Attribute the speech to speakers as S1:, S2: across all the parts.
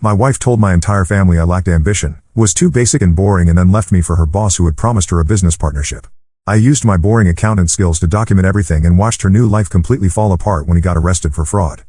S1: My wife told my entire family I lacked ambition, was too basic and boring, and then left me for her boss who had promised her a business partnership. I used my boring accountant skills to document everything and watched her new life completely fall apart when he got arrested for fraud.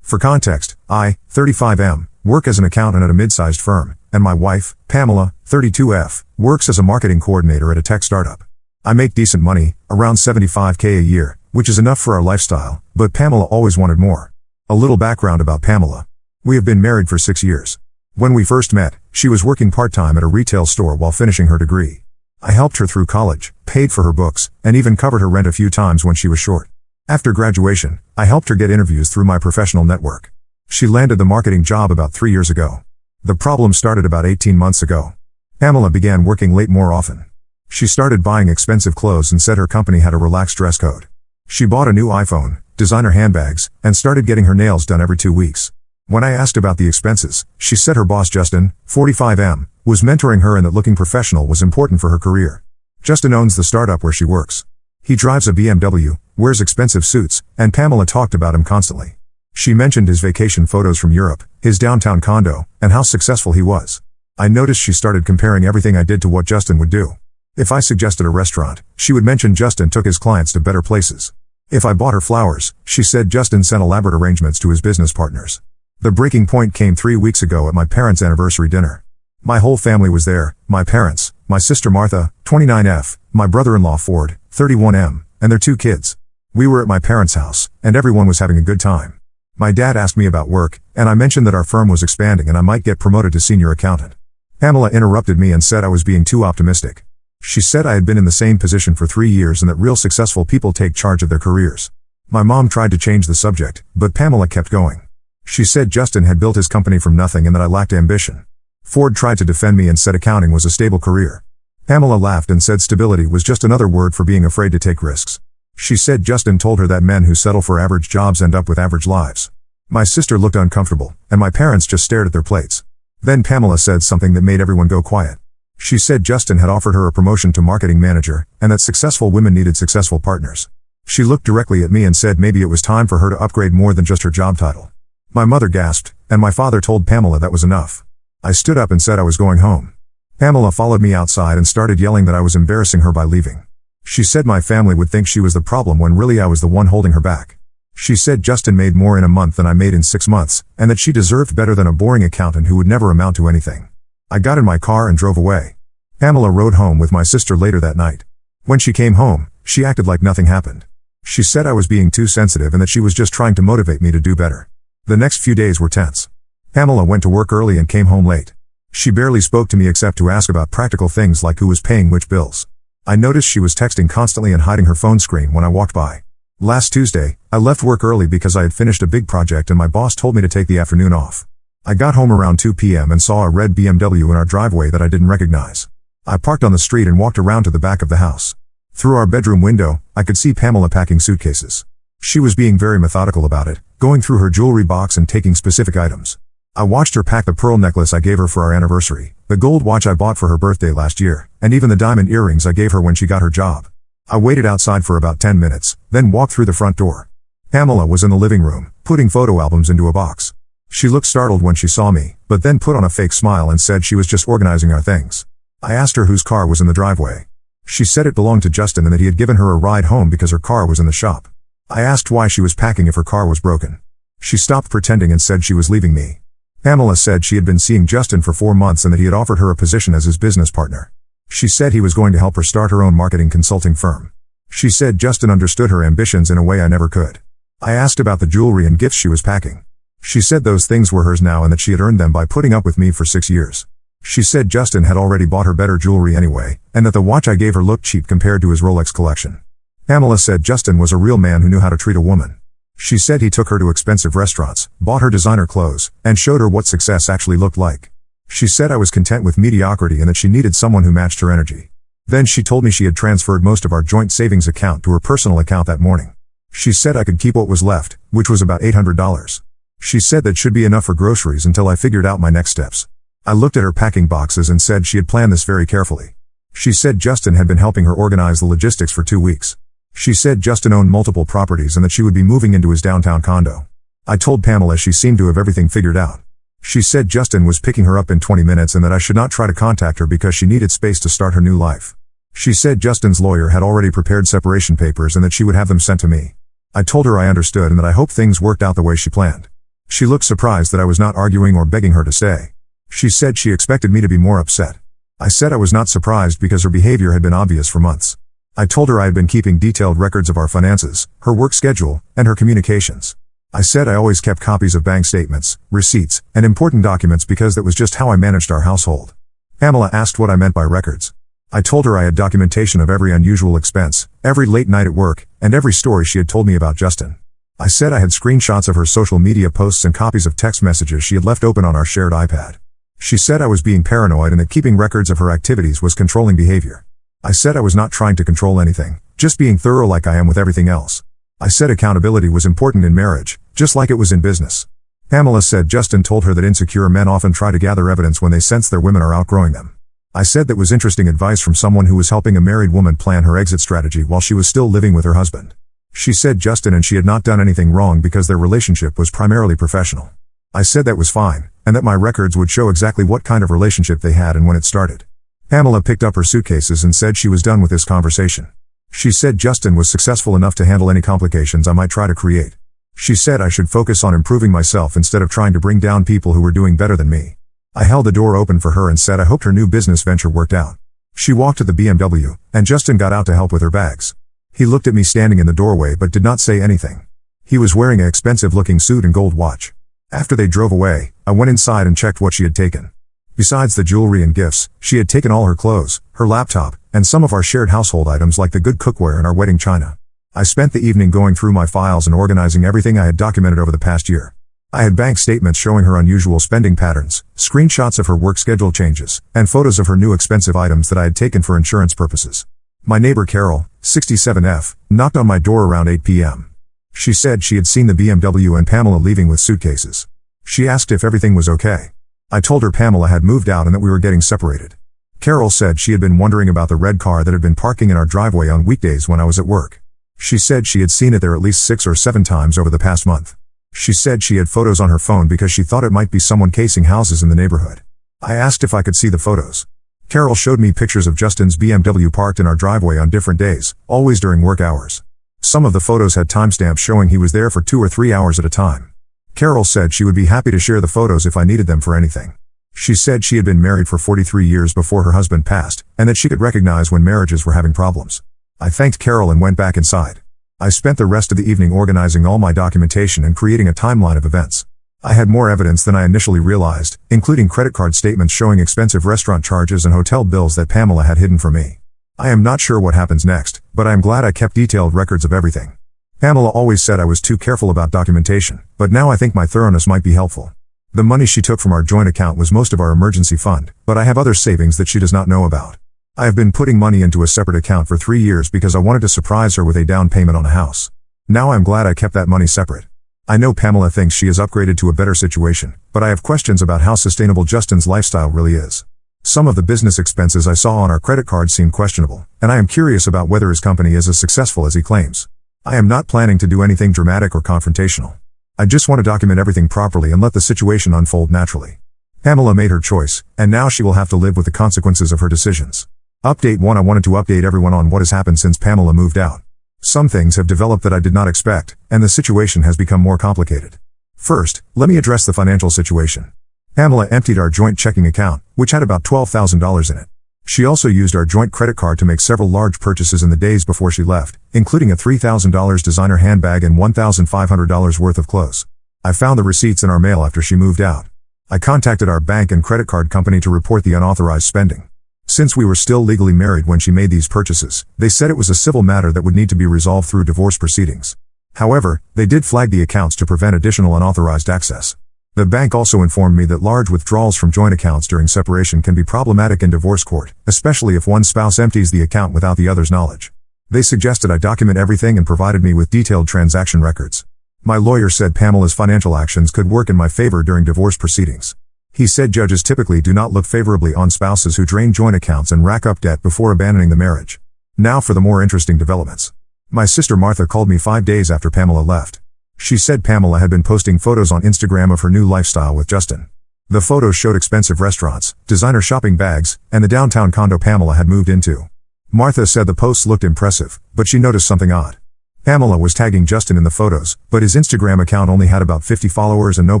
S1: For context, I, 35M, work as an accountant at a mid-sized firm, and my wife, Pamela, 32F, works as a marketing coordinator at a tech startup. I make decent money, around $75K a year, which is enough for our lifestyle, but Pamela always wanted more. A little background about Pamela. We have been married for 6 years. When we first met, she was working part-time at a retail store while finishing her degree. I helped her through college, paid for her books, and even covered her rent a few times when she was short. After graduation, I helped her get interviews through my professional network. She landed the marketing job about 3 years ago. The problem started about 18 months ago. Pamela began working late more often. She started buying expensive clothes and said her company had a relaxed dress code. She bought a new iPhone, designer handbags, and started getting her nails done every 2 weeks. When I asked about the expenses, she said her boss Justin, 45M, was mentoring her and that looking professional was important for her career. Justin owns the startup where she works. He drives a BMW, wears expensive suits, and Pamela talked about him constantly. She mentioned his vacation photos from Europe, his downtown condo, and how successful he was. I noticed she started comparing everything I did to what Justin would do. If I suggested a restaurant, she would mention Justin took his clients to better places. If I bought her flowers, she said Justin sent elaborate arrangements to his business partners. The breaking point came 3 weeks ago at my parents' anniversary dinner. My whole family was there, my parents, my sister Martha, 29F, my brother-in-law Ford, 31M, and their 2 kids. We were at my parents' house, and everyone was having a good time. My dad asked me about work, and I mentioned that our firm was expanding and I might get promoted to senior accountant. Pamela interrupted me and said I was being too optimistic. She said I had been in the same position for 3 years and that real successful people take charge of their careers. My mom tried to change the subject, but Pamela kept going. She said Justin had built his company from nothing and that I lacked ambition. Ford tried to defend me and said accounting was a stable career. Pamela laughed and said stability was just another word for being afraid to take risks. She said Justin told her that men who settle for average jobs end up with average lives. My sister looked uncomfortable, and my parents just stared at their plates. Then Pamela said something that made everyone go quiet. She said Justin had offered her a promotion to marketing manager, and that successful women needed successful partners. She looked directly at me and said maybe it was time for her to upgrade more than just her job title. My mother gasped, and my father told Pamela that was enough. I stood up and said I was going home. Pamela followed me outside and started yelling that I was embarrassing her by leaving. She said my family would think she was the problem when really I was the one holding her back. She said Justin made more in a month than I made in 6 months, and that she deserved better than a boring accountant who would never amount to anything. I got in my car and drove away. Pamela rode home with my sister later that night. When she came home, she acted like nothing happened. She said I was being too sensitive and that she was just trying to motivate me to do better. The next few days were tense. Pamela went to work early and came home late. She barely spoke to me except to ask about practical things like who was paying which bills. I noticed she was texting constantly and hiding her phone screen when I walked by. Last Tuesday, I left work early because I had finished a big project and my boss told me to take the afternoon off. I got home around 2 p.m. and saw a red BMW in our driveway that I didn't recognize. I parked on the street and walked around to the back of the house. Through our bedroom window, I could see Pamela packing suitcases. She was being very methodical about it, going through her jewelry box and taking specific items. I watched her pack the pearl necklace I gave her for our anniversary, the gold watch I bought for her birthday last year, and even the diamond earrings I gave her when she got her job. I waited outside for about 10 minutes, then walked through the front door. Pamela was in the living room, putting photo albums into a box. She looked startled when she saw me, but then put on a fake smile and said she was just organizing our things. I asked her whose car was in the driveway. She said it belonged to Justin and that he had given her a ride home because her car was in the shop. I asked why she was packing if her car was broken. She stopped pretending and said she was leaving me. Pamela said she had been seeing Justin for 4 months and that he had offered her a position as his business partner. She said he was going to help her start her own marketing consulting firm. She said Justin understood her ambitions in a way I never could. I asked about the jewelry and gifts she was packing. She said those things were hers now and that she had earned them by putting up with me for 6 years. She said Justin had already bought her better jewelry anyway, and that the watch I gave her looked cheap compared to his Rolex collection. Pamela said Justin was a real man who knew how to treat a woman. She said he took her to expensive restaurants, bought her designer clothes, and showed her what success actually looked like. She said I was content with mediocrity and that she needed someone who matched her energy. Then she told me she had transferred most of our joint savings account to her personal account that morning. She said I could keep what was left, which was about $800. She said that should be enough for groceries until I figured out my next steps. I looked at her packing boxes and said she had planned this very carefully. She said Justin had been helping her organize the logistics for 2 weeks. She said Justin owned multiple properties and that she would be moving into his downtown condo. I told Pamela she seemed to have everything figured out. She said Justin was picking her up in 20 minutes and that I should not try to contact her because she needed space to start her new life. She said Justin's lawyer had already prepared separation papers and that she would have them sent to me. I told her I understood and that I hoped things worked out the way she planned. She looked surprised that I was not arguing or begging her to stay. She said she expected me to be more upset. I said I was not surprised because her behavior had been obvious for months. I told her I had been keeping detailed records of our finances, her work schedule, and her communications. I said I always kept copies of bank statements, receipts, and important documents because that was just how I managed our household. Pamela asked what I meant by records. I told her I had documentation of every unusual expense, every late night at work, and every story she had told me about Justin. I said I had screenshots of her social media posts and copies of text messages she had left open on our shared iPad. She said I was being paranoid and that keeping records of her activities was controlling behavior. I said I was not trying to control anything, just being thorough like I am with everything else. I said accountability was important in marriage, just like it was in business. Pamela said Justin told her that insecure men often try to gather evidence when they sense their women are outgrowing them. I said that was interesting advice from someone who was helping a married woman plan her exit strategy while she was still living with her husband. She said Justin and she had not done anything wrong because their relationship was primarily professional. I said that was fine, and that my records would show exactly what kind of relationship they had and when it started. Pamela picked up her suitcases and said she was done with this conversation. She said Justin was successful enough to handle any complications I might try to create. She said I should focus on improving myself instead of trying to bring down people who were doing better than me. I held the door open for her and said I hoped her new business venture worked out. She walked to the BMW, and Justin got out to help with her bags. He looked at me standing in the doorway but did not say anything. He was wearing an expensive-looking suit and gold watch. After they drove away, I went inside and checked what she had taken. Besides the jewelry and gifts, she had taken all her clothes, her laptop, and some of our shared household items like the good cookware and our wedding china. I spent the evening going through my files and organizing everything I had documented over the past year. I had bank statements showing her unusual spending patterns, screenshots of her work schedule changes, and photos of her new expensive items that I had taken for insurance purposes. My neighbor Carol, 67F, knocked on my door around 8 p.m. She said she had seen the BMW and Pamela leaving with suitcases. She asked if everything was okay. I told her Pamela had moved out and that we were getting separated. Carol said she had been wondering about the red car that had been parking in our driveway on weekdays when I was at work. She said she had seen it there at least 6 or 7 times over the past month. She said she had photos on her phone because she thought it might be someone casing houses in the neighborhood. I asked if I could see the photos. Carol showed me pictures of Justin's BMW parked in our driveway on different days, always during work hours. Some of the photos had timestamps showing he was there for 2 or 3 hours at a time. Carol said she would be happy to share the photos if I needed them for anything. She said she had been married for 43 years before her husband passed, and that she could recognize when marriages were having problems. I thanked Carol and went back inside. I spent the rest of the evening organizing all my documentation and creating a timeline of events. I had more evidence than I initially realized, including credit card statements showing expensive restaurant charges and hotel bills that Pamela had hidden from me. I am not sure what happens next, but I am glad I kept detailed records of everything. Pamela always said I was too careful about documentation, but now I think my thoroughness might be helpful. The money she took from our joint account was most of our emergency fund, but I have other savings that she does not know about. I have been putting money into a separate account for 3 years because I wanted to surprise her with a down payment on a house. Now I'm glad I kept that money separate. I know Pamela thinks she has upgraded to a better situation, but I have questions about how sustainable Justin's lifestyle really is. Some of the business expenses I saw on our credit card seem questionable, and I am curious about whether his company is as successful as he claims. I am not planning to do anything dramatic or confrontational. I just want to document everything properly and let the situation unfold naturally. Pamela made her choice, and now she will have to live with the consequences of her decisions. Update 1: I wanted to update everyone on what has happened since Pamela moved out. Some things have developed that I did not expect, and the situation has become more complicated. First, let me address the financial situation. Pamela emptied our joint checking account, which had about $12,000 in it. She also used our joint credit card to make several large purchases in the days before she left, including a $3,000 designer handbag and $1,500 worth of clothes. I found the receipts in our mail after she moved out. I contacted our bank and credit card company to report the unauthorized spending. Since we were still legally married when she made these purchases, they said it was a civil matter that would need to be resolved through divorce proceedings. However, they did flag the accounts to prevent additional unauthorized access. The bank also informed me that large withdrawals from joint accounts during separation can be problematic in divorce court, especially if one spouse empties the account without the other's knowledge. They suggested I document everything and provided me with detailed transaction records. My lawyer said Pamela's financial actions could work in my favor during divorce proceedings. He said judges typically do not look favorably on spouses who drain joint accounts and rack up debt before abandoning the marriage. Now for the more interesting developments. My sister Martha called me 5 days after Pamela left. She said Pamela had been posting photos on Instagram of her new lifestyle with Justin. The photos showed expensive restaurants, designer shopping bags, and the downtown condo Pamela had moved into. Martha said the posts looked impressive, but she noticed something odd. Pamela was tagging Justin in the photos, but his Instagram account only had about 50 followers and no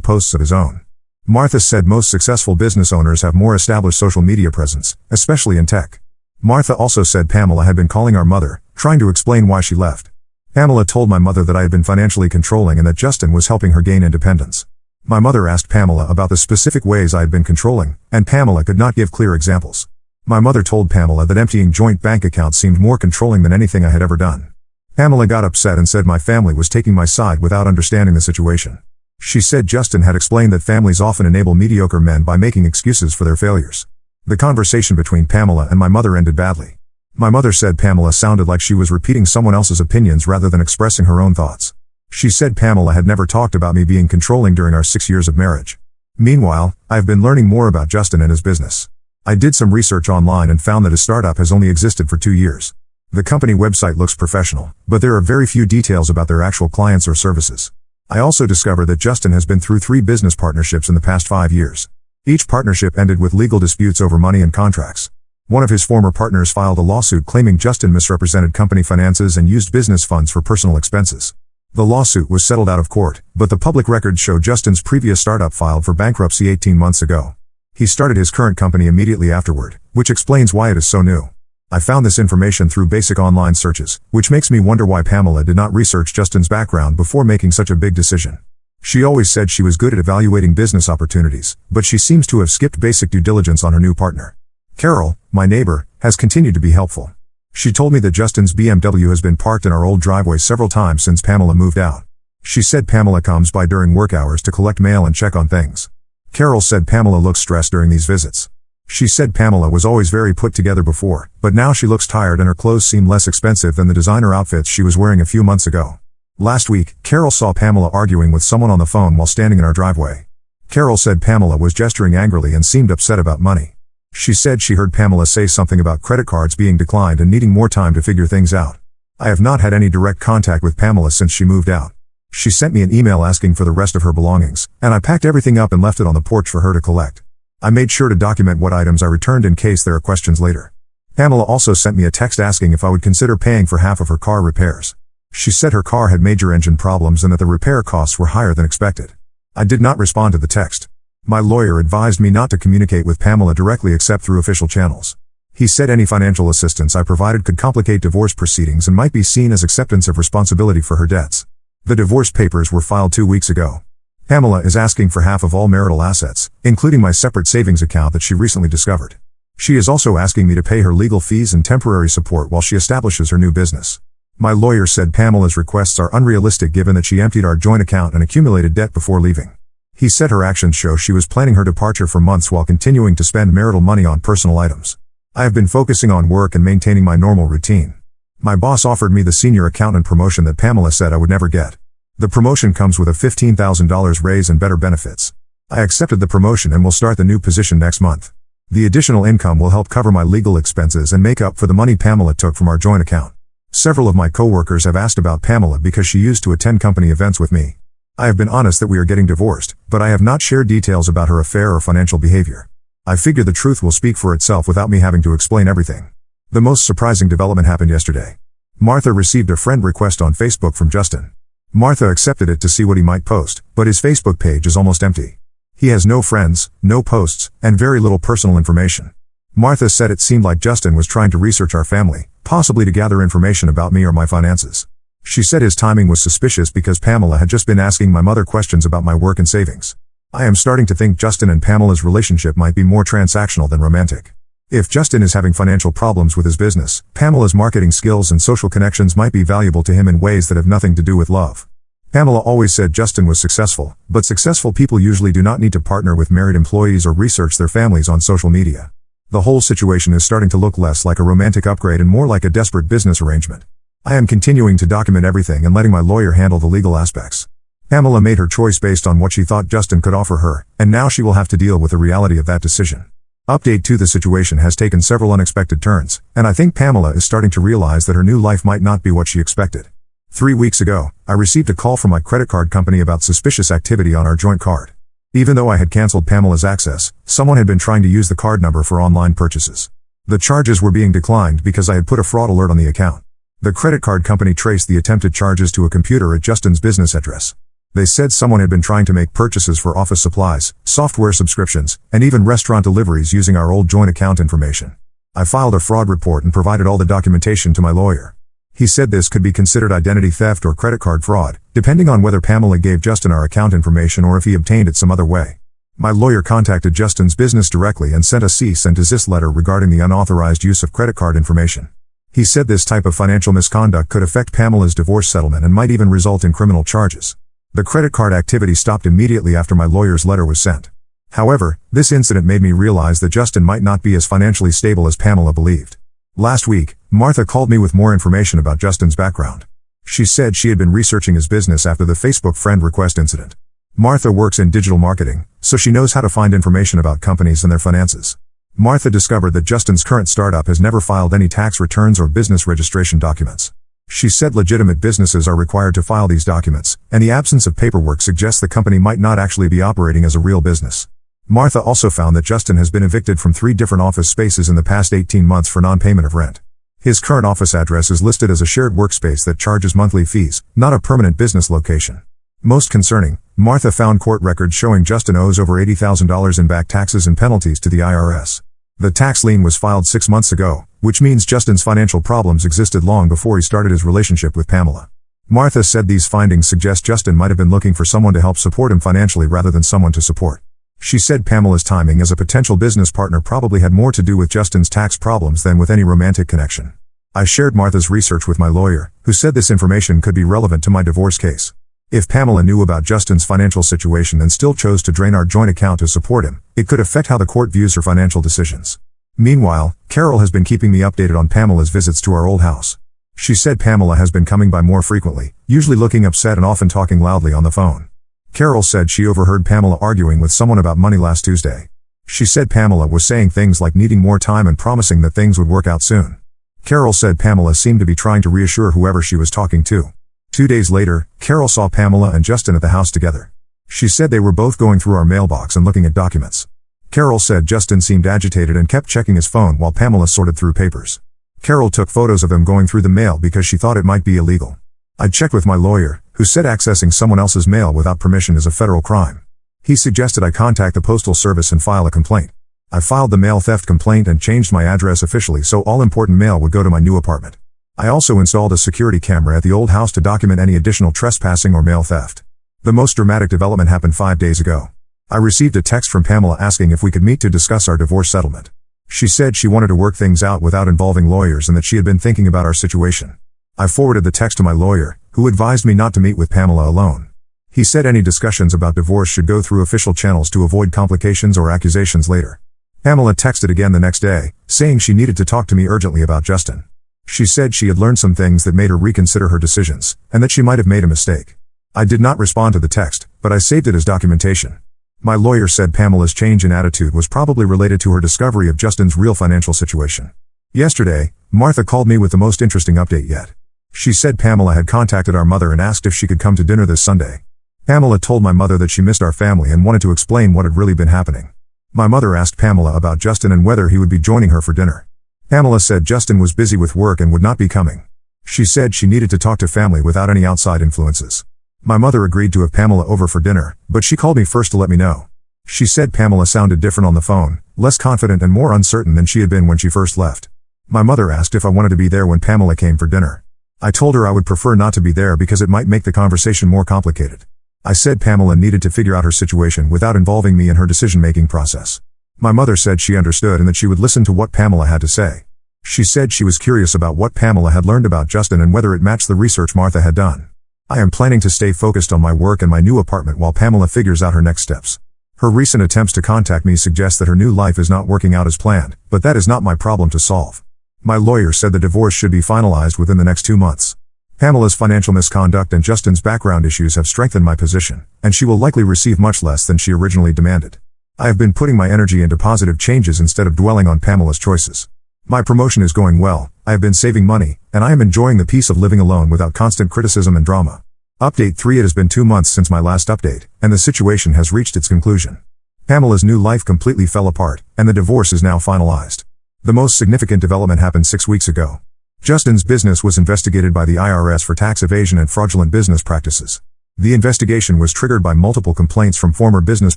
S1: posts of his own. Martha said most successful business owners have more established social media presence, especially in tech. Martha also said Pamela had been calling our mother, trying to explain why she left. Pamela told my mother that I had been financially controlling and that Justin was helping her gain independence. My mother asked Pamela about the specific ways I had been controlling, and Pamela could not give clear examples. My mother told Pamela that emptying joint bank accounts seemed more controlling than anything I had ever done. Pamela got upset and said my family was taking my side without understanding the situation. She said Justin had explained that families often enable mediocre men by making excuses for their failures. The conversation between Pamela and my mother ended badly. My mother said Pamela sounded like she was repeating someone else's opinions rather than expressing her own thoughts. She said Pamela had never talked about me being controlling during our 6 years of marriage. Meanwhile, I have been learning more about Justin and his business. I did some research online and found that his startup has only existed for 2 years. The company website looks professional, but there are very few details about their actual clients or services. I also discovered that Justin has been through 3 business partnerships in the past 5 years. Each partnership ended with legal disputes over money and contracts. One of his former partners filed a lawsuit claiming Justin misrepresented company finances and used business funds for personal expenses. The lawsuit was settled out of court, but the public records show Justin's previous startup filed for bankruptcy 18 months ago. He started his current company immediately afterward, which explains why it is so new. I found this information through basic online searches, which makes me wonder why Pamela did not research Justin's background before making such a big decision. She always said she was good at evaluating business opportunities, but she seems to have skipped basic due diligence on her new partner. Carol, my neighbor, has continued to be helpful. She told me that Justin's BMW has been parked in our old driveway several times since Pamela moved out. She said Pamela comes by during work hours to collect mail and check on things. Carol said Pamela looks stressed during these visits. She said Pamela was always very put together before, but now she looks tired and her clothes seem less expensive than the designer outfits she was wearing a few months ago. Last week, Carol saw Pamela arguing with someone on the phone while standing in our driveway. Carol said Pamela was gesturing angrily and seemed upset about money. She said she heard Pamela say something about credit cards being declined and needing more time to figure things out. I have not had any direct contact with Pamela since she moved out. She sent me an email asking for the rest of her belongings, and I packed everything up and left it on the porch for her to collect. I made sure to document what items I returned in case there are questions later. Pamela also sent me a text asking if I would consider paying for half of her car repairs. She said her car had major engine problems and that the repair costs were higher than expected. I did not respond to the text. My lawyer advised me not to communicate with Pamela directly except through official channels. He said any financial assistance I provided could complicate divorce proceedings and might be seen as acceptance of responsibility for her debts. The divorce papers were filed 2 weeks ago. Pamela is asking for half of all marital assets, including my separate savings account that she recently discovered. She is also asking me to pay her legal fees and temporary support while she establishes her new business. My lawyer said Pamela's requests are unrealistic given that she emptied our joint account and accumulated debt before leaving. He said her actions show she was planning her departure for months while continuing to spend marital money on personal items. I have been focusing on work and maintaining my normal routine. My boss offered me the senior accountant promotion that Pamela said I would never get. The promotion comes with a $15,000 raise and better benefits. I accepted the promotion and will start the new position next month. The additional income will help cover my legal expenses and make up for the money Pamela took from our joint account. Several of my coworkers have asked about Pamela because she used to attend company events with me. I have been honest that we are getting divorced, but I have not shared details about her affair or financial behavior. I figure the truth will speak for itself without me having to explain everything. The most surprising development happened yesterday. Martha received a friend request on Facebook from Justin. Martha accepted it to see what he might post, but his Facebook page is almost empty. He has no friends, no posts, and very little personal information. Martha said it seemed like Justin was trying to research our family, possibly to gather information about me or my finances. She said his timing was suspicious because Pamela had just been asking my mother questions about my work and savings. I am starting to think Justin and Pamela's relationship might be more transactional than romantic. If Justin is having financial problems with his business, Pamela's marketing skills and social connections might be valuable to him in ways that have nothing to do with love. Pamela always said Justin was successful, but successful people usually do not need to partner with married employees or research their families on social media. The whole situation is starting to look less like a romantic upgrade and more like a desperate business arrangement. I am continuing to document everything and letting my lawyer handle the legal aspects. Pamela made her choice based on what she thought Justin could offer her, and now she will have to deal with the reality of that decision. Update 2: The situation has taken several unexpected turns, and I think Pamela is starting to realize that her new life might not be what she expected. 3 weeks ago, I received a call from my credit card company about suspicious activity on our joint card. Even though I had cancelled Pamela's access, someone had been trying to use the card number for online purchases. The charges were being declined because I had put a fraud alert on the account. The credit card company traced the attempted charges to a computer at Justin's business address. They said someone had been trying to make purchases for office supplies, software subscriptions, and even restaurant deliveries using our old joint account information. I filed a fraud report and provided all the documentation to my lawyer. He said this could be considered identity theft or credit card fraud, depending on whether Pamela gave Justin our account information or if he obtained it some other way. My lawyer contacted Justin's business directly and sent a cease and desist letter regarding the unauthorized use of credit card information. He said this type of financial misconduct could affect Pamela's divorce settlement and might even result in criminal charges. The credit card activity stopped immediately after my lawyer's letter was sent. However, this incident made me realize that Justin might not be as financially stable as Pamela believed. Last week, Martha called me with more information about Justin's background. She said she had been researching his business after the Facebook friend request incident. Martha works in digital marketing, so she knows how to find information about companies and their finances. Martha discovered that Justin's current startup has never filed any tax returns or business registration documents. She said legitimate businesses are required to file these documents, and the absence of paperwork suggests the company might not actually be operating as a real business. Martha also found that Justin has been evicted from 3 different office spaces in the past 18 months for non-payment of rent. His current office address is listed as a shared workspace that charges monthly fees, not a permanent business location. Most concerning, Martha found court records showing Justin owes over $80,000 in back taxes and penalties to the IRS. The tax lien was filed 6 months ago, which means Justin's financial problems existed long before he started his relationship with Pamela. Martha said these findings suggest Justin might have been looking for someone to help support him financially rather than someone to support. She said Pamela's timing as a potential business partner probably had more to do with Justin's tax problems than with any romantic connection. I shared Martha's research with my lawyer, who said this information could be relevant to my divorce case. If Pamela knew about Justin's financial situation and still chose to drain our joint account to support him, it could affect how the court views her financial decisions. Meanwhile, Carol has been keeping me updated on Pamela's visits to our old house. She said Pamela has been coming by more frequently, usually looking upset and often talking loudly on the phone. Carol said she overheard Pamela arguing with someone about money last Tuesday. She said Pamela was saying things like needing more time and promising that things would work out soon. Carol said Pamela seemed to be trying to reassure whoever she was talking to. 2 days later, Carol saw Pamela and Justin at the house together. She said they were both going through our mailbox and looking at documents. Carol said Justin seemed agitated and kept checking his phone while Pamela sorted through papers. Carol took photos of him going through the mail because she thought it might be illegal. I checked with my lawyer, who said accessing someone else's mail without permission is a federal crime. He suggested I contact the Postal Service and file a complaint. I filed the mail theft complaint and changed my address officially so all important mail would go to my new apartment. I also installed a security camera at the old house to document any additional trespassing or mail theft. The most dramatic development happened 5 days ago. I received a text from Pamela asking if we could meet to discuss our divorce settlement. She said she wanted to work things out without involving lawyers and that she had been thinking about our situation. I forwarded the text to my lawyer, who advised me not to meet with Pamela alone. He said any discussions about divorce should go through official channels to avoid complications or accusations later. Pamela texted again the next day, saying she needed to talk to me urgently about Justin. She said she had learned some things that made her reconsider her decisions, and that she might have made a mistake. I did not respond to the text, but I saved it as documentation. My lawyer said Pamela's change in attitude was probably related to her discovery of Justin's real financial situation. Yesterday, Martha called me with the most interesting update yet. She said Pamela had contacted our mother and asked if she could come to dinner this Sunday. Pamela told my mother that she missed our family and wanted to explain what had really been happening. My mother asked Pamela about Justin and whether he would be joining her for dinner. Pamela said Justin was busy with work and would not be coming. She said she needed to talk to family without any outside influences. My mother agreed to have Pamela over for dinner, but she called me first to let me know. She said Pamela sounded different on the phone, less confident and more uncertain than she had been when she first left. My mother asked if I wanted to be there when Pamela came for dinner. I told her I would prefer not to be there because it might make the conversation more complicated. I said Pamela needed to figure out her situation without involving me in her decision-making process. My mother said she understood and that she would listen to what Pamela had to say. She said she was curious about what Pamela had learned about Justin and whether it matched the research Martha had done. I am planning to stay focused on my work and my new apartment while Pamela figures out her next steps. Her recent attempts to contact me suggest that her new life is not working out as planned, but that is not my problem to solve. My lawyer said the divorce should be finalized within the next 2 months. Pamela's financial misconduct and Justin's background issues have strengthened my position, and she will likely receive much less than she originally demanded. I have been putting my energy into positive changes instead of dwelling on Pamela's choices. My promotion is going well, I have been saving money, and I am enjoying the peace of living alone without constant criticism and drama. Update 3: It has been 2 months since my last update, and the situation has reached its conclusion. Pamela's new life completely fell apart, and the divorce is now finalized. The most significant development happened 6 weeks ago. Justin's business was investigated by the IRS for tax evasion and fraudulent business practices. The investigation was triggered by multiple complaints from former business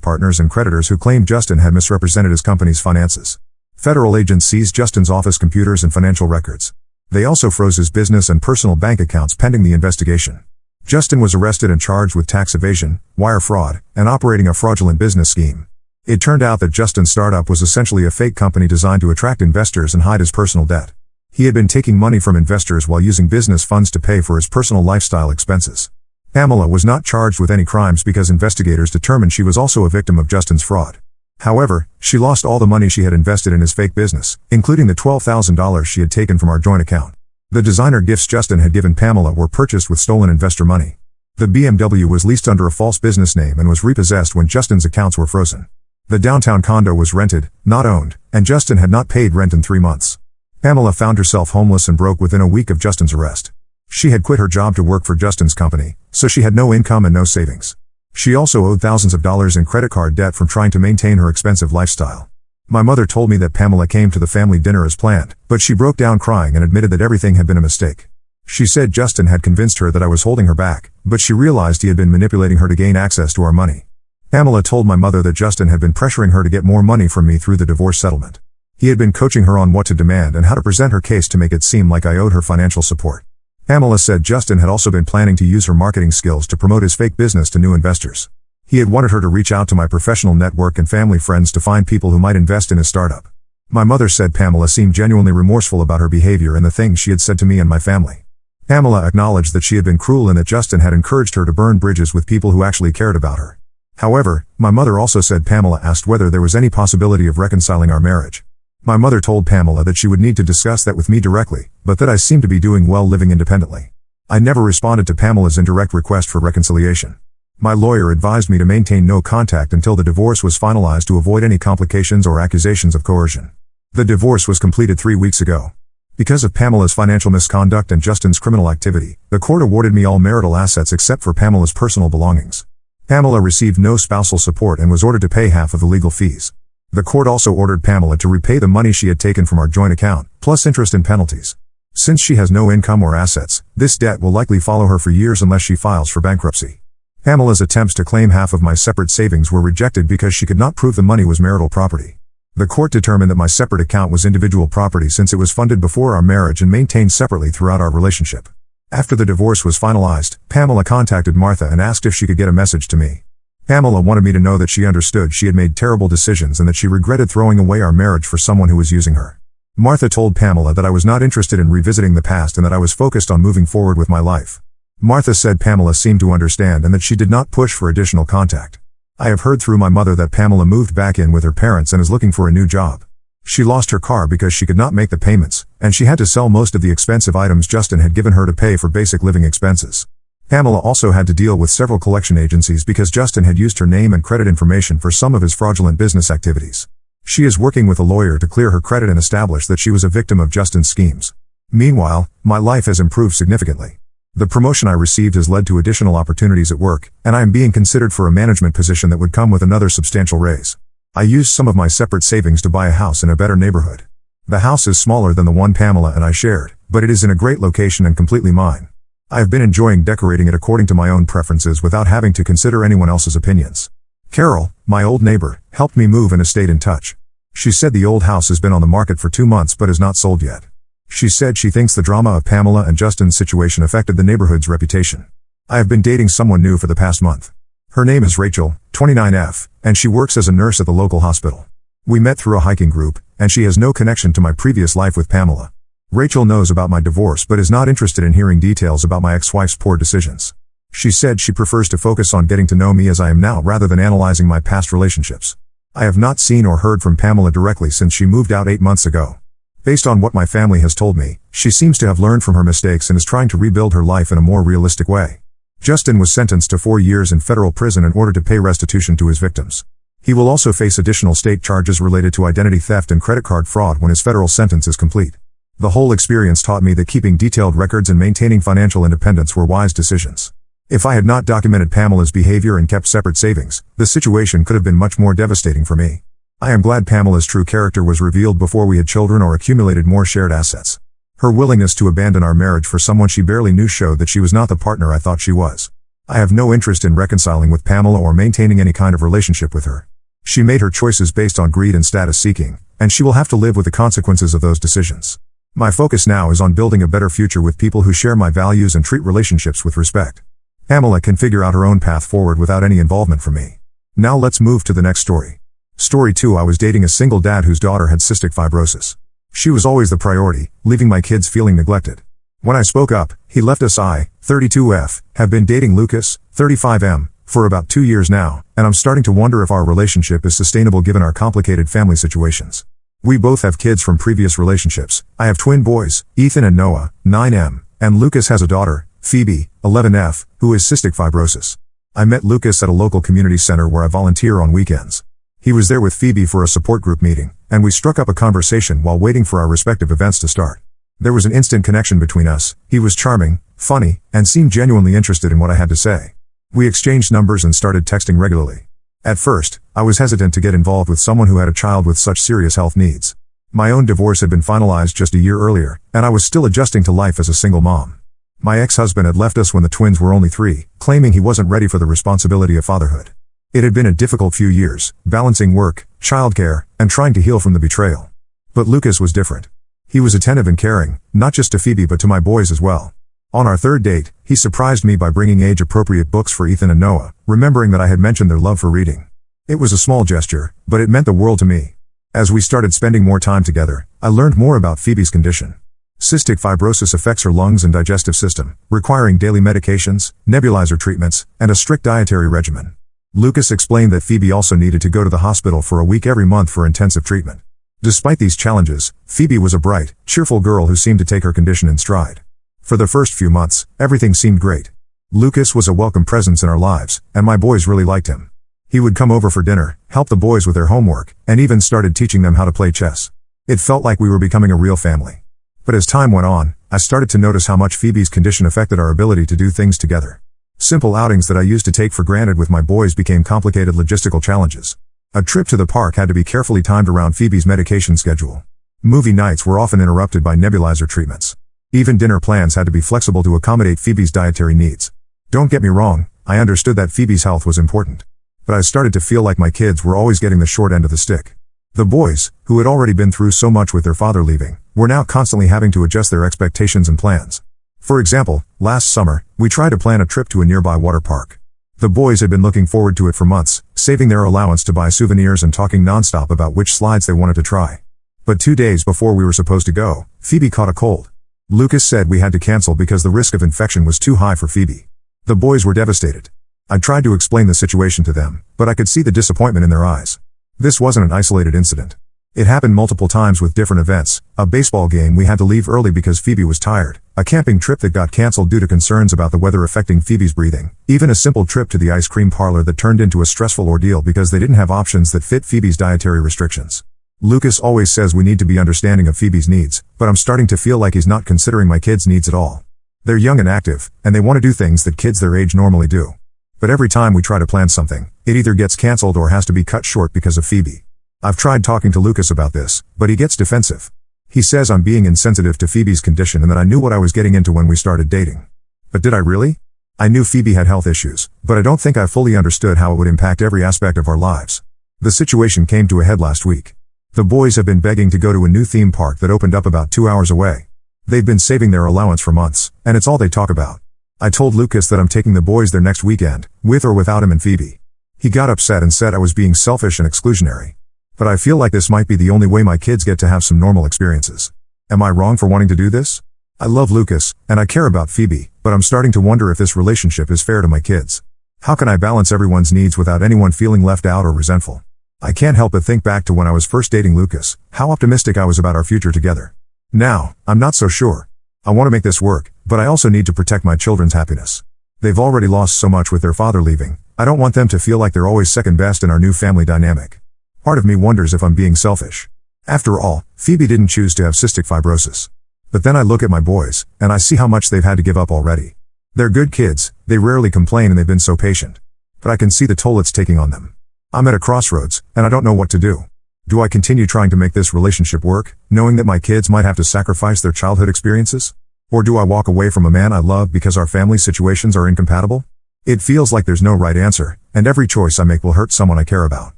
S1: partners and creditors who claimed Justin had misrepresented his company's finances. Federal agents seized Justin's office computers and financial records. They also froze his business and personal bank accounts pending the investigation. Justin was arrested and charged with tax evasion, wire fraud, and operating a fraudulent business scheme. It turned out that Justin's startup was essentially a fake company designed to attract investors and hide his personal debt. He had been taking money from investors while using business funds to pay for his personal lifestyle expenses. Pamela was not charged with any crimes because investigators determined she was also a victim of Justin's fraud. However, she lost all the money she had invested in his fake business, including the $12,000 she had taken from our joint account. The designer gifts Justin had given Pamela were purchased with stolen investor money. The BMW was leased under a false business name and was repossessed when Justin's accounts were frozen. The downtown condo was rented, not owned, and Justin had not paid rent in 3 months. Pamela found herself homeless and broke within a week of Justin's arrest. She had quit her job to work for Justin's company, so she had no income and no savings. She also owed thousands of dollars in credit card debt from trying to maintain her expensive lifestyle. My mother told me that Pamela came to the family dinner as planned, but she broke down crying and admitted that everything had been a mistake. She said Justin had convinced her that I was holding her back, but she realized he had been manipulating her to gain access to our money. Pamela told my mother that Justin had been pressuring her to get more money from me through the divorce settlement. He had been coaching her on what to demand and how to present her case to make it seem like I owed her financial support. Pamela said Justin had also been planning to use her marketing skills to promote his fake business to new investors. He had wanted her to reach out to my professional network and family friends to find people who might invest in his startup. My mother said Pamela seemed genuinely remorseful about her behavior and the things she had said to me and my family. Pamela acknowledged that she had been cruel and that Justin had encouraged her to burn bridges with people who actually cared about her. However, my mother also said Pamela asked whether there was any possibility of reconciling our marriage. My mother told Pamela that she would need to discuss that with me directly, but that I seemed to be doing well living independently. I never responded to Pamela's indirect request for reconciliation. My lawyer advised me to maintain no contact until the divorce was finalized to avoid any complications or accusations of coercion. The divorce was completed 3 weeks ago. Because of Pamela's financial misconduct and Justin's criminal activity, the court awarded me all marital assets except for Pamela's personal belongings. Pamela received no spousal support and was ordered to pay half of the legal fees. The court also ordered Pamela to repay the money she had taken from our joint account, plus interest and penalties. Since she has no income or assets, this debt will likely follow her for years unless she files for bankruptcy. Pamela's attempts to claim half of my separate savings were rejected because she could not prove the money was marital property. The court determined that my separate account was individual property since it was funded before our marriage and maintained separately throughout our relationship. After the divorce was finalized, Pamela contacted Martha and asked if she could get a message to me. Pamela wanted me to know that she understood she had made terrible decisions and that she regretted throwing away our marriage for someone who was using her. Martha told Pamela that I was not interested in revisiting the past and that I was focused on moving forward with my life. Martha said Pamela seemed to understand and that she did not push for additional contact. I have heard through my mother that Pamela moved back in with her parents and is looking for a new job. She lost her car because she could not make the payments, and she had to sell most of the expensive items Justin had given her to pay for basic living expenses. Pamela also had to deal with several collection agencies because Justin had used her name and credit information for some of his fraudulent business activities. She is working with a lawyer to clear her credit and establish that she was a victim of Justin's schemes. Meanwhile, my life has improved significantly. The promotion I received has led to additional opportunities at work, and I am being considered for a management position that would come with another substantial raise. I used some of my separate savings to buy a house in a better neighborhood. The house is smaller than the one Pamela and I shared, but it is in a great location and completely mine. I have been enjoying decorating it according to my own preferences without having to consider anyone else's opinions. Carol, my old neighbor, helped me move and has stayed in touch. She said the old house has been on the market for 2 months but is not sold yet. She said she thinks the drama of Pamela and Justin's situation affected the neighborhood's reputation. I have been dating someone new for the past month. Her name is Rachel, 29F, and she works as a nurse at the local hospital. We met through a hiking group, and she has no connection to my previous life with Pamela. Rachel knows about my divorce but is not interested in hearing details about my ex-wife's poor decisions. She said she prefers to focus on getting to know me as I am now rather than analyzing my past relationships. I have not seen or heard from Pamela directly since she moved out 8 months ago. Based on what my family has told me, she seems to have learned from her mistakes and is trying to rebuild her life in a more realistic way. Justin was sentenced to 4 years in federal prison in order to pay restitution to his victims. He will also face additional state charges related to identity theft and credit card fraud when his federal sentence is complete. The whole experience taught me that keeping detailed records and maintaining financial independence were wise decisions. If I had not documented Pamela's behavior and kept separate savings, the situation could have been much more devastating for me. I am glad Pamela's true character was revealed before we had children or accumulated more shared assets. Her willingness to abandon our marriage for someone she barely knew showed that she was not the partner I thought she was. I have no interest in reconciling with Pamela or maintaining any kind of relationship with her. She made her choices based on greed and status seeking, and she will have to live with the consequences of those decisions. My focus now is on building a better future with people who share my values and treat relationships with respect. Pamela can figure out her own path forward without any involvement from me. Now let's move to the next story. Story 2. I was dating a single dad whose daughter had cystic fibrosis. She was always the priority, leaving my kids feeling neglected. When I spoke up, he left us. I, 32F, have been dating Lucas, 35M, for about 2 years now, and I'm starting to wonder if our relationship is sustainable given our complicated family situations. We both have kids from previous relationships. I have twin boys, Ethan and Noah, 9M, and Lucas has a daughter, Phoebe, 11F, who has cystic fibrosis. I met Lucas at a local community center where I volunteer on weekends. He was there with Phoebe for a support group meeting, and we struck up a conversation while waiting for our respective events to start. There was an instant connection between us. He was charming, funny, and seemed genuinely interested in what I had to say. We exchanged numbers and started texting regularly. At first, I was hesitant to get involved with someone who had a child with such serious health needs. My own divorce had been finalized just a year earlier, and I was still adjusting to life as a single mom. My ex-husband had left us when the twins were only 3, claiming he wasn't ready for the responsibility of fatherhood. It had been a difficult few years, balancing work, childcare, and trying to heal from the betrayal. But Lucas was different. He was attentive and caring, not just to Phoebe but to my boys as well. On our third date, he surprised me by bringing age-appropriate books for Ethan and Noah, remembering that I had mentioned their love for reading. It was a small gesture, but it meant the world to me. As we started spending more time together, I learned more about Phoebe's condition. Cystic fibrosis affects her lungs and digestive system, requiring daily medications, nebulizer treatments, and a strict dietary regimen. Lucas explained that Phoebe also needed to go to the hospital for a week every month for intensive treatment. Despite these challenges, Phoebe was a bright, cheerful girl who seemed to take her condition in stride. For the first few months, everything seemed great. Lucas was a welcome presence in our lives, and my boys really liked him. He would come over for dinner, help the boys with their homework, and even started teaching them how to play chess. It felt like we were becoming a real family. But as time went on, I started to notice how much Phoebe's condition affected our ability to do things together. Simple outings that I used to take for granted with my boys became complicated logistical challenges. A trip to the park had to be carefully timed around Phoebe's medication schedule. Movie nights were often interrupted by nebulizer treatments. Even dinner plans had to be flexible to accommodate Phoebe's dietary needs. Don't get me wrong, I understood that Phoebe's health was important. But I started to feel like my kids were always getting the short end of the stick. The boys, who had already been through so much with their father leaving, were now constantly having to adjust their expectations and plans. For example, last summer, we tried to plan a trip to a nearby water park. The boys had been looking forward to it for months, saving their allowance to buy souvenirs and talking nonstop about which slides they wanted to try. But 2 days before we were supposed to go, Phoebe caught a cold. Lucas said we had to cancel because the risk of infection was too high for Phoebe. The boys were devastated. I tried to explain the situation to them, but I could see the disappointment in their eyes. This wasn't an isolated incident. It happened multiple times with different events: a baseball game we had to leave early because Phoebe was tired, a camping trip that got canceled due to concerns about the weather affecting Phoebe's breathing, even a simple trip to the ice cream parlor that turned into a stressful ordeal because they didn't have options that fit Phoebe's dietary restrictions. Lucas always says we need to be understanding of Phoebe's needs, but I'm starting to feel like he's not considering my kids' needs at all. They're young and active, and they want to do things that kids their age normally do. But every time we try to plan something, it either gets canceled or has to be cut short because of Phoebe. I've tried talking to Lucas about this, but he gets defensive. He says I'm being insensitive to Phoebe's condition and that I knew what I was getting into when we started dating. But did I really? I knew Phoebe had health issues, but I don't think I fully understood how it would impact every aspect of our lives. The situation came to a head last week. The boys have been begging to go to a new theme park that opened up about 2 hours away. They've been saving their allowance for months, and it's all they talk about. I told Lucas that I'm taking the boys there next weekend, with or without him and Phoebe. He got upset and said I was being selfish and exclusionary. But I feel like this might be the only way my kids get to have some normal experiences. Am I wrong for wanting to do this? I love Lucas, and I care about Phoebe, but I'm starting to wonder if this relationship is fair to my kids. How can I balance everyone's needs without anyone feeling left out or resentful? I can't help but think back to when I was first dating Lucas, how optimistic I was about our future together. Now, I'm not so sure. I want to make this work, but I also need to protect my children's happiness. They've already lost so much with their father leaving. I don't want them to feel like they're always second best in our new family dynamic. Part of me wonders if I'm being selfish. After all, Phoebe didn't choose to have cystic fibrosis. But then I look at my boys, and I see how much they've had to give up already. They're good kids, they rarely complain and they've been so patient. But I can see the toll it's taking on them. I'm at a crossroads, and I don't know what to do. Do I continue trying to make this relationship work, knowing that my kids might have to sacrifice their childhood experiences? Or do I walk away from a man I love because our family situations are incompatible? It feels like there's no right answer, and every choice I make will hurt someone I care about.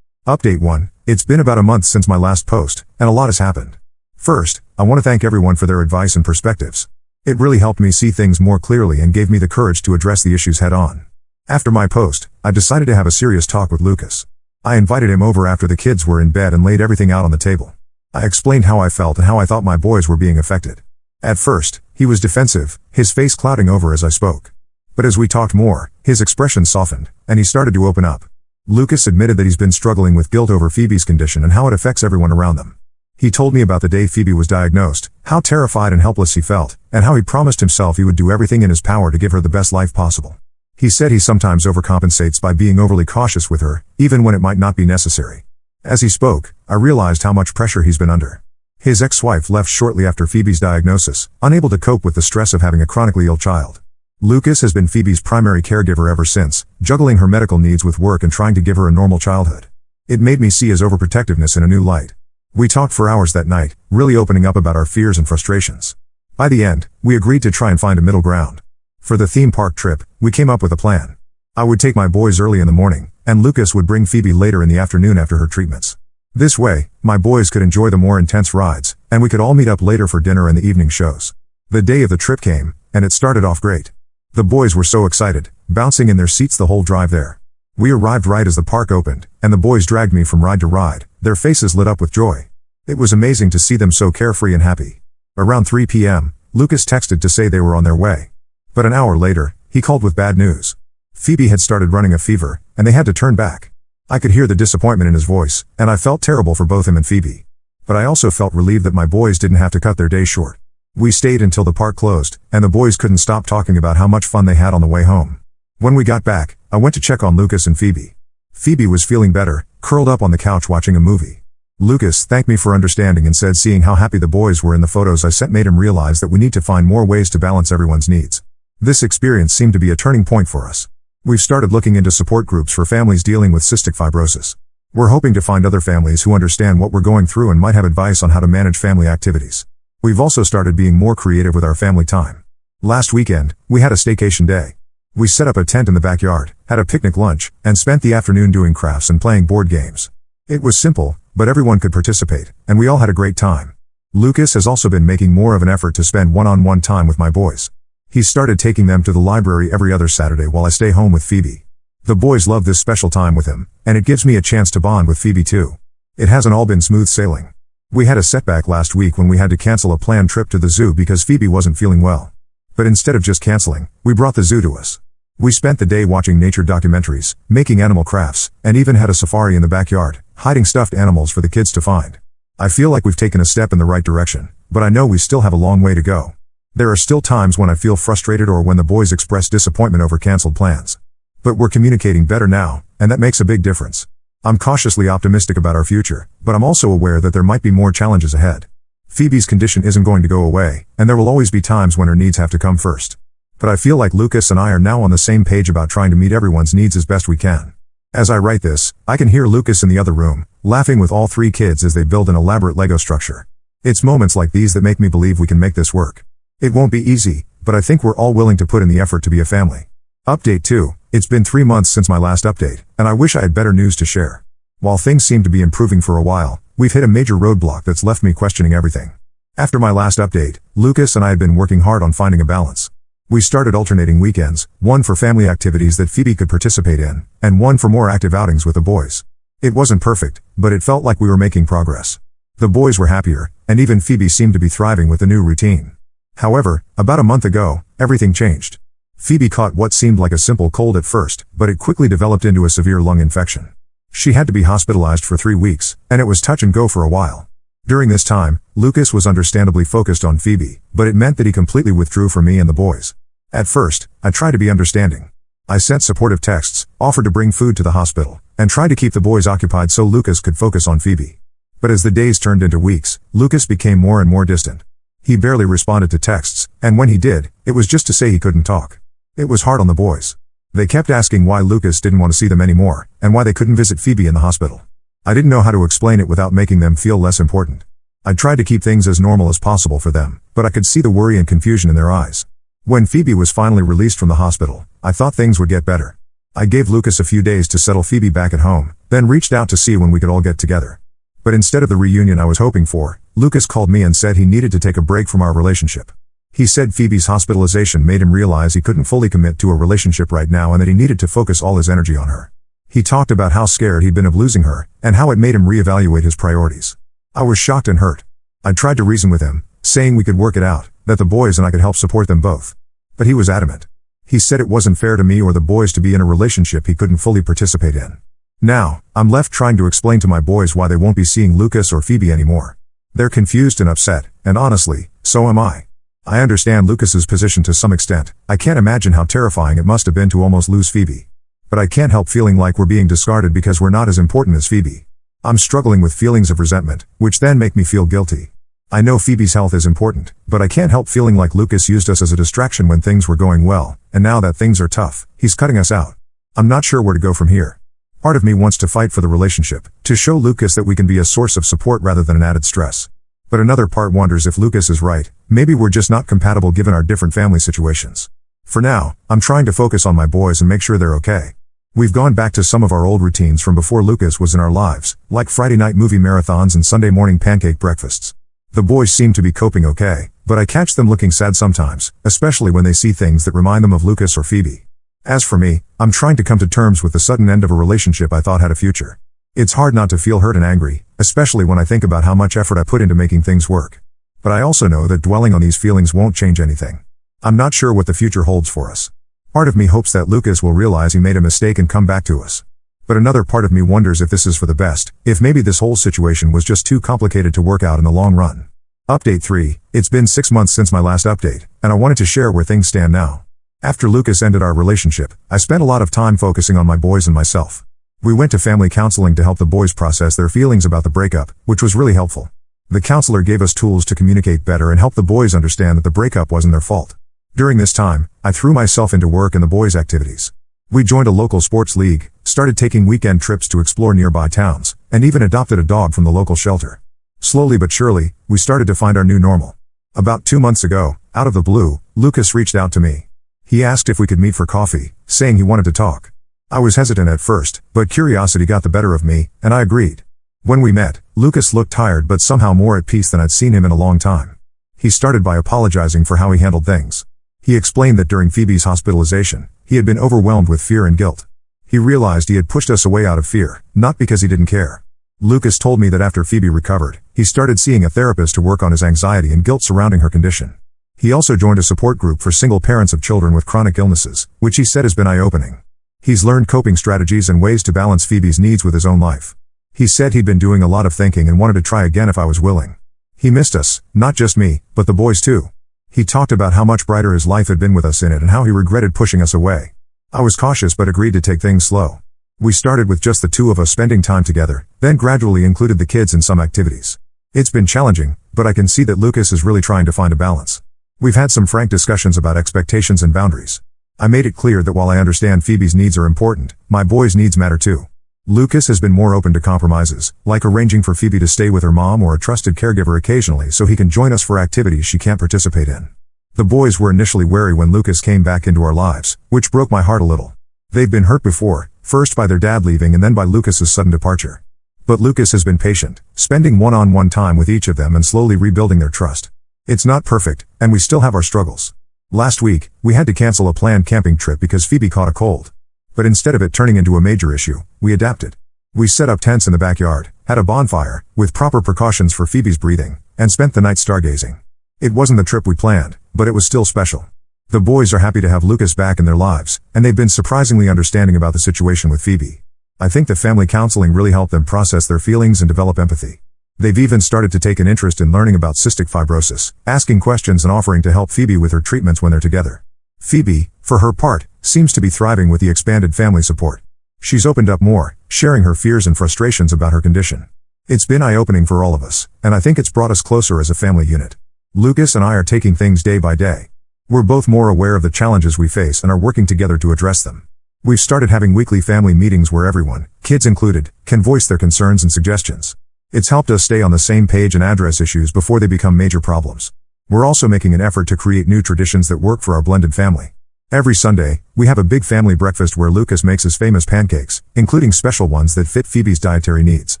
S1: Update 1. It's been about a month since my last post, and a lot has happened. First, I want to thank everyone for their advice and perspectives. It really helped me see things more clearly and gave me the courage to address the issues head on. After my post, I decided to have a serious talk with Lucas. I invited him over after the kids were in bed and laid everything out on the table. I explained how I felt and how I thought my boys were being affected. At first, he was defensive, his face clouding over as I spoke. But as we talked more, his expression softened, and he started to open up. Lucas admitted that he's been struggling with guilt over Phoebe's condition and how it affects everyone around them. He told me about the day Phoebe was diagnosed, how terrified and helpless he felt, and how he promised himself he would do everything in his power to give her the best life possible. He said he sometimes overcompensates by being overly cautious with her, even when it might not be necessary. As he spoke, I realized how much pressure he's been under. His ex-wife left shortly after Phoebe's diagnosis, unable to cope with the stress of having a chronically ill child. Lucas has been Phoebe's primary caregiver ever since, juggling her medical needs with work and trying to give her a normal childhood. It made me see his overprotectiveness in a new light. We talked for hours that night, really opening up about our fears and frustrations. By the end, we agreed to try and find a middle ground. For the theme park trip, we came up with a plan. I would take my boys early in the morning, and Lucas would bring Phoebe later in the afternoon after her treatments. This way, my boys could enjoy the more intense rides, and we could all meet up later for dinner and the evening shows. The day of the trip came, and it started off great. The boys were so excited, bouncing in their seats the whole drive there. We arrived right as the park opened, and the boys dragged me from ride to ride, their faces lit up with joy. It was amazing to see them so carefree and happy. Around 3 p.m., Lucas texted to say they were on their way. But an hour later, he called with bad news. Phoebe had started running a fever, and they had to turn back. I could hear the disappointment in his voice, and I felt terrible for both him and Phoebe. But I also felt relieved that my boys didn't have to cut their day short. We stayed until the park closed, and the boys couldn't stop talking about how much fun they had on the way home. When we got back, I went to check on Lucas and Phoebe. Phoebe was feeling better, curled up on the couch watching a movie. Lucas thanked me for understanding and said seeing how happy the boys were in the photos I sent made him realize that we need to find more ways to balance everyone's needs. This experience seemed to be a turning point for us. We've started looking into support groups for families dealing with cystic fibrosis. We're hoping to find other families who understand what we're going through and might have advice on how to manage family activities. We've also started being more creative with our family time. Last weekend, we had a staycation day. We set up a tent in the backyard, had a picnic lunch, and spent the afternoon doing crafts and playing board games. It was simple, but everyone could participate, and we all had a great time. Lucas has also been making more of an effort to spend one-on-one time with my boys. He's started taking them to the library every other Saturday while I stay home with Phoebe. The boys love this special time with him, and it gives me a chance to bond with Phoebe too. It hasn't all been smooth sailing. We had a setback last week when we had to cancel a planned trip to the zoo because Phoebe wasn't feeling well. But instead of just canceling, we brought the zoo to us. We spent the day watching nature documentaries, making animal crafts, and even had a safari in the backyard, hiding stuffed animals for the kids to find. I feel like we've taken a step in the right direction, but I know we still have a long way to go. There are still times when I feel frustrated or when the boys express disappointment over canceled plans. But we're communicating better now, and that makes a big difference. I'm cautiously optimistic about our future, but I'm also aware that there might be more challenges ahead. Phoebe's condition isn't going to go away, and there will always be times when her needs have to come first. But I feel like Lucas and I are now on the same page about trying to meet everyone's needs as best we can. As I write this, I can hear Lucas in the other room, laughing with all 3 kids as they build an elaborate Lego structure. It's moments like these that make me believe we can make this work. It won't be easy, but I think we're all willing to put in the effort to be a family. Update 2. It's been 3 months since my last update, and I wish I had better news to share. While things seem to be improving for a while, we've hit a major roadblock that's left me questioning everything. After my last update, Lucas and I had been working hard on finding a balance. We started alternating weekends, one for family activities that Phoebe could participate in, and one for more active outings with the boys. It wasn't perfect, but it felt like we were making progress. The boys were happier, and even Phoebe seemed to be thriving with the new routine. However, about a month ago, everything changed. Phoebe caught what seemed like a simple cold at first, but it quickly developed into a severe lung infection. She had to be hospitalized for 3 weeks, and it was touch and go for a while. During this time, Lucas was understandably focused on Phoebe, but it meant that he completely withdrew from me and the boys. At first, I tried to be understanding. I sent supportive texts, offered to bring food to the hospital, and tried to keep the boys occupied so Lucas could focus on Phoebe. But as the days turned into weeks, Lucas became more and more distant. He barely responded to texts, and when he did, it was just to say he couldn't talk. It was hard on the boys. They kept asking why Lucas didn't want to see them anymore, and why they couldn't visit Phoebe in the hospital. I didn't know how to explain it without making them feel less important. I tried to keep things as normal as possible for them, but I could see the worry and confusion in their eyes. When Phoebe was finally released from the hospital, I thought things would get better. I gave Lucas a few days to settle Phoebe back at home, then reached out to see when we could all get together. But instead of the reunion I was hoping for, Lucas called me and said he needed to take a break from our relationship. He said Phoebe's hospitalization made him realize he couldn't fully commit to a relationship right now and that he needed to focus all his energy on her. He talked about how scared he'd been of losing her, and how it made him reevaluate his priorities. I was shocked and hurt. I tried to reason with him, saying we could work it out, that the boys and I could help support them both. But he was adamant. He said it wasn't fair to me or the boys to be in a relationship he couldn't fully participate in. Now, I'm left trying to explain to my boys why they won't be seeing Lucas or Phoebe anymore. They're confused and upset, and honestly, so am I. I understand Lucas's position to some extent. I can't imagine how terrifying it must have been to almost lose Phoebe. But I can't help feeling like we're being discarded because we're not as important as Phoebe. I'm struggling with feelings of resentment, which then make me feel guilty. I know Phoebe's health is important, but I can't help feeling like Lucas used us as a distraction when things were going well, and now that things are tough, he's cutting us out. I'm not sure where to go from here. Part of me wants to fight for the relationship, to show Lucas that we can be a source of support rather than an added stress. But another part wonders if Lucas is right, maybe we're just not compatible given our different family situations. For now, I'm trying to focus on my boys and make sure they're okay. We've gone back to some of our old routines from before Lucas was in our lives, like Friday night movie marathons and Sunday morning pancake breakfasts. The boys seem to be coping okay, but I catch them looking sad sometimes, especially when they see things that remind them of Lucas or Phoebe. As for me, I'm trying to come to terms with the sudden end of a relationship I thought had a future. It's hard not to feel hurt and angry, especially when I think about how much effort I put into making things work. But I also know that dwelling on these feelings won't change anything. I'm not sure what the future holds for us. Part of me hopes that Lucas will realize he made a mistake and come back to us. But another part of me wonders if this is for the best, if maybe this whole situation was just too complicated to work out in the long run. Update 3, it's been 6 months since my last update, and I wanted to share where things stand now. After Lucas ended our relationship, I spent a lot of time focusing on my boys and myself. We went to family counseling to help the boys process their feelings about the breakup, which was really helpful. The counselor gave us tools to communicate better and help the boys understand that the breakup wasn't their fault. During this time, I threw myself into work and the boys' activities. We joined a local sports league, started taking weekend trips to explore nearby towns, and even adopted a dog from the local shelter. Slowly but surely, we started to find our new normal. About 2 months ago, out of the blue, Lucas reached out to me. He asked if we could meet for coffee, saying he wanted to talk. I was hesitant at first, but curiosity got the better of me, and I agreed. When we met, Lucas looked tired but somehow more at peace than I'd seen him in a long time. He started by apologizing for how he handled things. He explained that during Phoebe's hospitalization, he had been overwhelmed with fear and guilt. He realized he had pushed us away out of fear, not because he didn't care. Lucas told me that after Phoebe recovered, he started seeing a therapist to work on his anxiety and guilt surrounding her condition. He also joined a support group for single parents of children with chronic illnesses, which he said has been eye-opening. He's learned coping strategies and ways to balance Phoebe's needs with his own life. He said he'd been doing a lot of thinking and wanted to try again if I was willing. He missed us, not just me, but the boys too. He talked about how much brighter his life had been with us in it and how he regretted pushing us away. I was cautious but agreed to take things slow. We started with just the two of us spending time together, then gradually included the kids in some activities. It's been challenging, but I can see that Lucas is really trying to find a balance. We've had some frank discussions about expectations and boundaries. I made it clear that while I understand Phoebe's needs are important, my boys' needs matter too. Lucas has been more open to compromises, like arranging for Phoebe to stay with her mom or a trusted caregiver occasionally so he can join us for activities she can't participate in. The boys were initially wary when Lucas came back into our lives, which broke my heart a little. They've been hurt before, first by their dad leaving and then by Lucas's sudden departure. But Lucas has been patient, spending one-on-one time with each of them and slowly rebuilding their trust. It's not perfect, and we still have our struggles. Last week, we had to cancel a planned camping trip because Phoebe caught a cold. But instead of it turning into a major issue, we adapted. We set up tents in the backyard, had a bonfire, with proper precautions for Phoebe's breathing, and spent the night stargazing. It wasn't the trip we planned, but it was still special. The boys are happy to have Lucas back in their lives, and they've been surprisingly understanding about the situation with Phoebe. I think the family counseling really helped them process their feelings and develop empathy. They've even started to take an interest in learning about cystic fibrosis, asking questions and offering to help Phoebe with her treatments when they're together. Phoebe, for her part, seems to be thriving with the expanded family support. She's opened up more, sharing her fears and frustrations about her condition. It's been eye-opening for all of us, and I think it's brought us closer as a family unit. Lucas and I are taking things day by day. We're both more aware of the challenges we face and are working together to address them. We've started having weekly family meetings where everyone, kids included, can voice their concerns and suggestions. It's helped us stay on the same page and address issues before they become major problems. We're also making an effort to create new traditions that work for our blended family. Every Sunday, we have a big family breakfast where Lucas makes his famous pancakes, including special ones that fit Phoebe's dietary needs.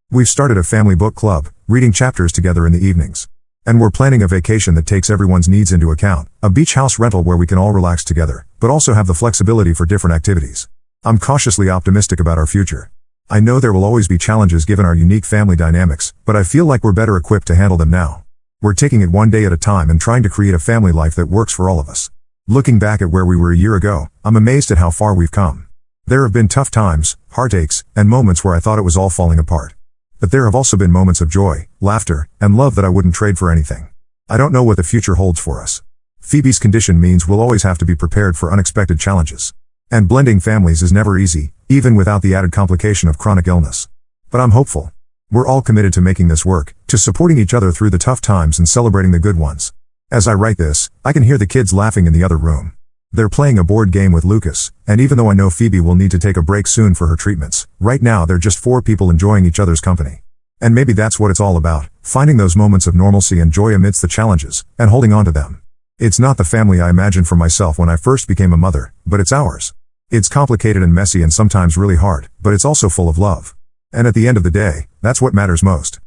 S1: We've started a family book club, reading chapters together in the evenings. And we're planning a vacation that takes everyone's needs into account, a beach house rental where we can all relax together, but also have the flexibility for different activities. I'm cautiously optimistic about our future. I know there will always be challenges given our unique family dynamics, but I feel like we're better equipped to handle them now. We're taking it one day at a time and trying to create a family life that works for all of us. Looking back at where we were a year ago, I'm amazed at how far we've come. There have been tough times, heartaches, and moments where I thought it was all falling apart. But there have also been moments of joy, laughter, and love that I wouldn't trade for anything. I don't know what the future holds for us. Phoebe's condition means we'll always have to be prepared for unexpected challenges. And blending families is never easy, even without the added complication of chronic illness. But I'm hopeful. We're all committed to making this work, to supporting each other through the tough times and celebrating the good ones. As I write this, I can hear the kids laughing in the other room. They're playing a board game with Lucas, and even though I know Phoebe will need to take a break soon for her treatments, right now they're just 4 people enjoying each other's company. And maybe that's what it's all about, finding those moments of normalcy and joy amidst the challenges, and holding on to them. It's not the family I imagined for myself when I first became a mother, but it's ours. It's complicated and messy and sometimes really hard, but it's also full of love. And at the end of the day, that's what matters most.